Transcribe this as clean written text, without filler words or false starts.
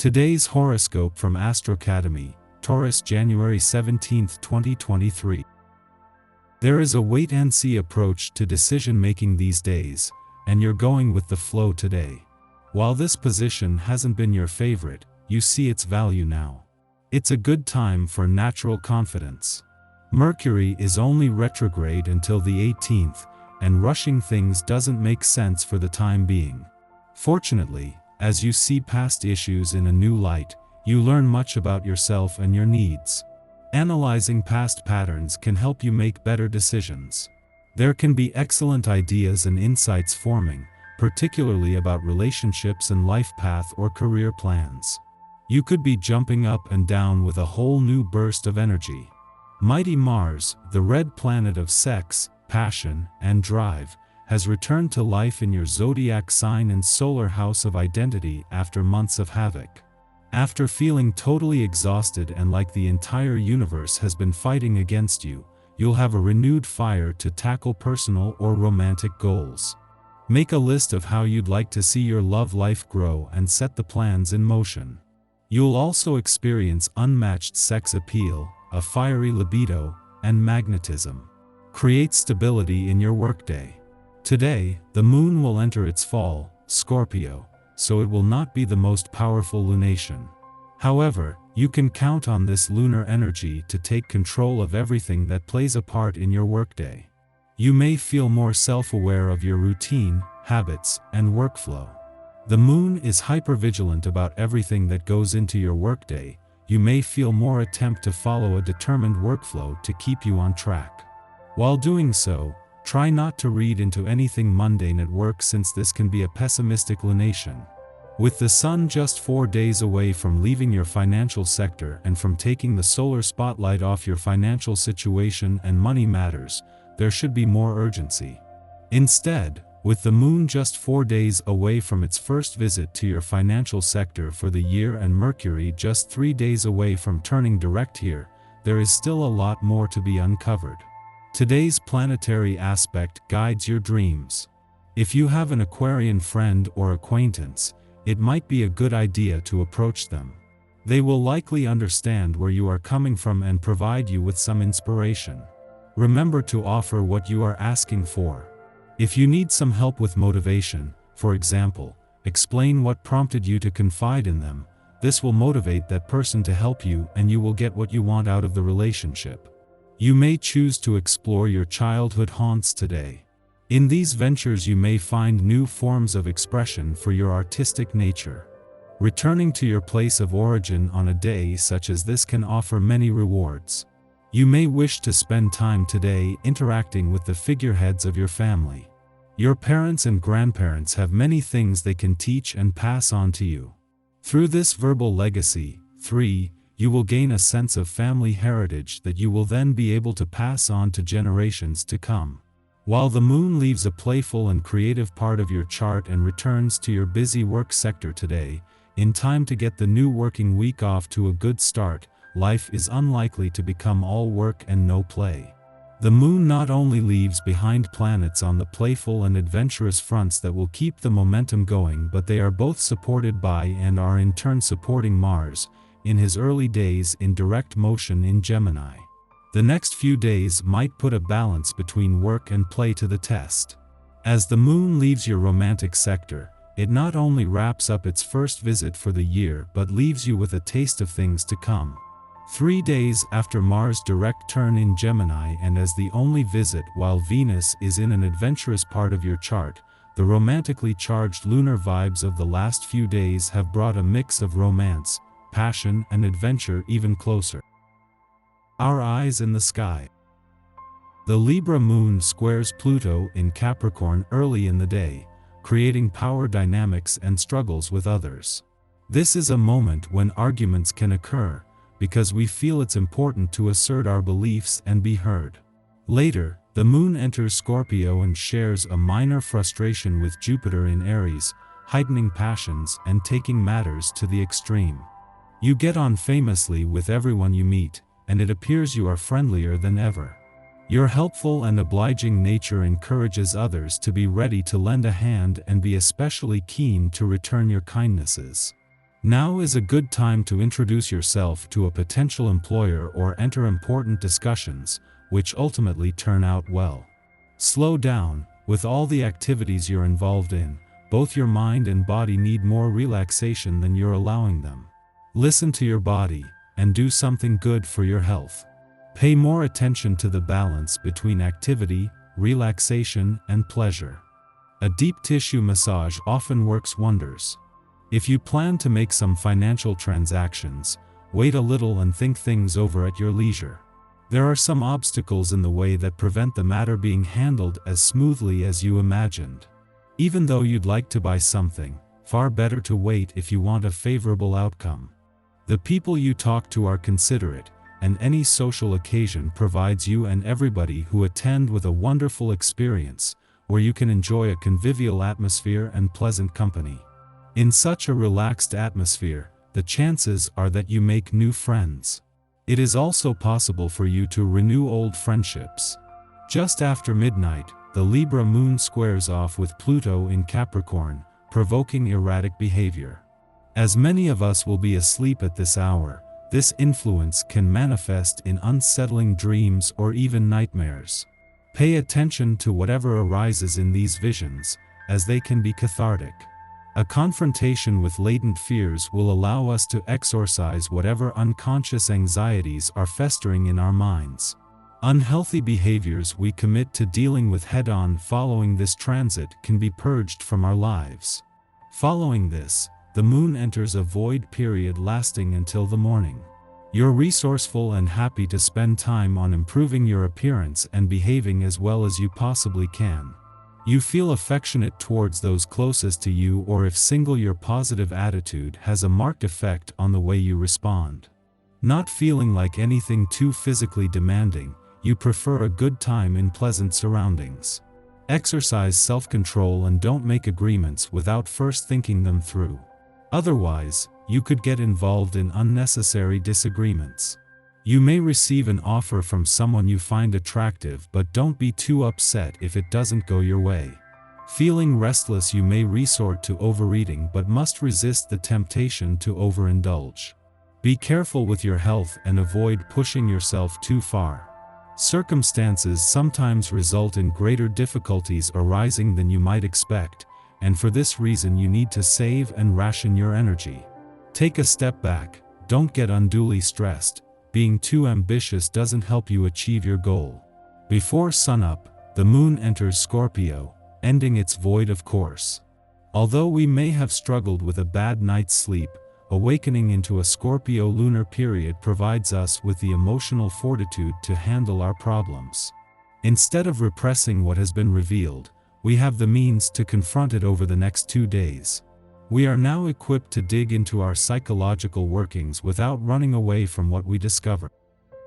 Today's horoscope from Astrocademy, Taurus, January 17, 2023. There is a wait-and-see approach to decision-making these days, and you're going with the flow today. While this position hasn't been your favorite, you see its value now. It's a good time for natural confidence. Mercury is only retrograde until the 18th, and rushing things doesn't make sense for the time being. Fortunately, as you see past issues in a new light, you learn much about yourself and your needs. Analyzing past patterns can help you make better decisions. There can be excellent ideas and insights forming, particularly about relationships and life path or career plans. You could be jumping up and down with a whole new burst of energy. Mighty Mars, the red planet of sex, passion, and drive, has returned to life in your zodiac sign and solar house of identity after months of havoc. After feeling totally exhausted and like the entire universe has been fighting against you, you'll have a renewed fire to tackle personal or romantic goals. Make a list of how you'd like to see your love life grow and set the plans in motion. You'll also experience unmatched sex appeal, a fiery libido, and magnetism. Create stability in your workday. Today, the moon will enter its fall, Scorpio, so it will not be the most powerful lunation. However, you can count on this lunar energy to take control of everything that plays a part in your workday. You may feel more self-aware of your routine, habits, and workflow. The moon is hypervigilant about everything that goes into your workday. You may feel more attempt to follow a determined workflow to keep you on track. While doing so, try not to read into anything mundane at work, since this can be a pessimistic lunation. With the sun just 4 days away from leaving your financial sector and from taking the solar spotlight off your financial situation and money matters, there should be more urgency. Instead, with the moon just 4 days away from its first visit to your financial sector for the year and Mercury just 3 days away from turning direct here, there is still a lot more to be uncovered. Today's planetary aspect guides your dreams. If you have an Aquarian friend or acquaintance, it might be a good idea to approach them. They will likely understand where you are coming from and provide you with some inspiration. Remember to offer what you are asking for. If you need some help with motivation, for example, explain what prompted you to confide in them. This will motivate that person to help you, and you will get what you want out of the relationship. You may choose to explore your childhood haunts today. In these ventures you may find new forms of expression for your artistic nature. Returning to your place of origin on a day such as this can offer many rewards. You may wish to spend time today interacting with the figureheads of your family. Your parents and grandparents have many things they can teach and pass on to you. Through this verbal legacy, you will gain a sense of family heritage that you will then be able to pass on to generations to come. While the moon leaves a playful and creative part of your chart and returns to your busy work sector today, in time to get the new working week off to a good start, life is unlikely to become all work and no play. The moon not only leaves behind planets on the playful and adventurous fronts that will keep the momentum going, but they are both supported by and are in turn supporting Mars, in his early days in direct motion in Gemini. The next few days might put a balance between work and play to the test. As the moon leaves your romantic sector, it not only wraps up its first visit for the year but leaves you with a taste of things to come. 3 days after Mars' direct turn in Gemini, and as the only visit while Venus is in an adventurous part of your chart, the romantically charged lunar vibes of the last few days have brought a mix of romance, passion, and adventure even closer. Our eyes in the sky. The Libra moon squares Pluto in Capricorn early in the day, creating power dynamics and struggles with others. This is a moment when arguments can occur, because we feel it's important to assert our beliefs and be heard. Later, the moon enters Scorpio and shares a minor frustration with Jupiter in Aries, heightening passions and taking matters to the extreme. You get on famously with everyone you meet, and it appears you are friendlier than ever. Your helpful and obliging nature encourages others to be ready to lend a hand and be especially keen to return your kindnesses. Now is a good time to introduce yourself to a potential employer or enter important discussions, which ultimately turn out well. Slow down. With all the activities you're involved in, both your mind and body need more relaxation than you're allowing them. Listen to your body, and do something good for your health. Pay more attention to the balance between activity, relaxation, and pleasure. A deep tissue massage often works wonders. If you plan to make some financial transactions, wait a little and think things over at your leisure. There are some obstacles in the way that prevent the matter being handled as smoothly as you imagined. Even though you'd like to buy something, far better to wait if you want a favorable outcome. The people you talk to are considerate, and any social occasion provides you and everybody who attend with a wonderful experience, where you can enjoy a convivial atmosphere and pleasant company. In such a relaxed atmosphere, the chances are that you make new friends. It is also possible for you to renew old friendships. Just after midnight, the Libra moon squares off with Pluto in Capricorn, provoking erratic behavior. As many of us will be asleep at this hour, this influence can manifest in unsettling dreams or even nightmares. Pay attention to whatever arises in these visions, as they can be cathartic. A confrontation with latent fears will allow us to exorcise whatever unconscious anxieties are festering in our minds. Unhealthy behaviors we commit to dealing with head-on following this transit can be purged from our lives. Following this, the moon enters a void period lasting until the morning. You're resourceful and happy to spend time on improving your appearance and behaving as well as you possibly can. You feel affectionate towards those closest to you, or if single, your positive attitude has a marked effect on the way you respond. Not feeling like anything too physically demanding, you prefer a good time in pleasant surroundings. Exercise self-control and don't make agreements without first thinking them through. Otherwise, you could get involved in unnecessary disagreements. You may receive an offer from someone you find attractive, but don't be too upset if it doesn't go your way. Feeling restless, you may resort to overeating but must resist the temptation to overindulge. Be careful with your health and avoid pushing yourself too far. Circumstances sometimes result in greater difficulties arising than you might expect, and for this reason you need to save and ration your energy. Take a step back, don't get unduly stressed. Being too ambitious doesn't help you achieve your goal. Before sunup, the moon enters Scorpio, ending its void of course. Although we may have struggled with a bad night's sleep, awakening into a Scorpio lunar period provides us with the emotional fortitude to handle our problems. Instead of repressing what has been revealed, we have the means to confront it over the next 2 days. We are now equipped to dig into our psychological workings without running away from what we discover.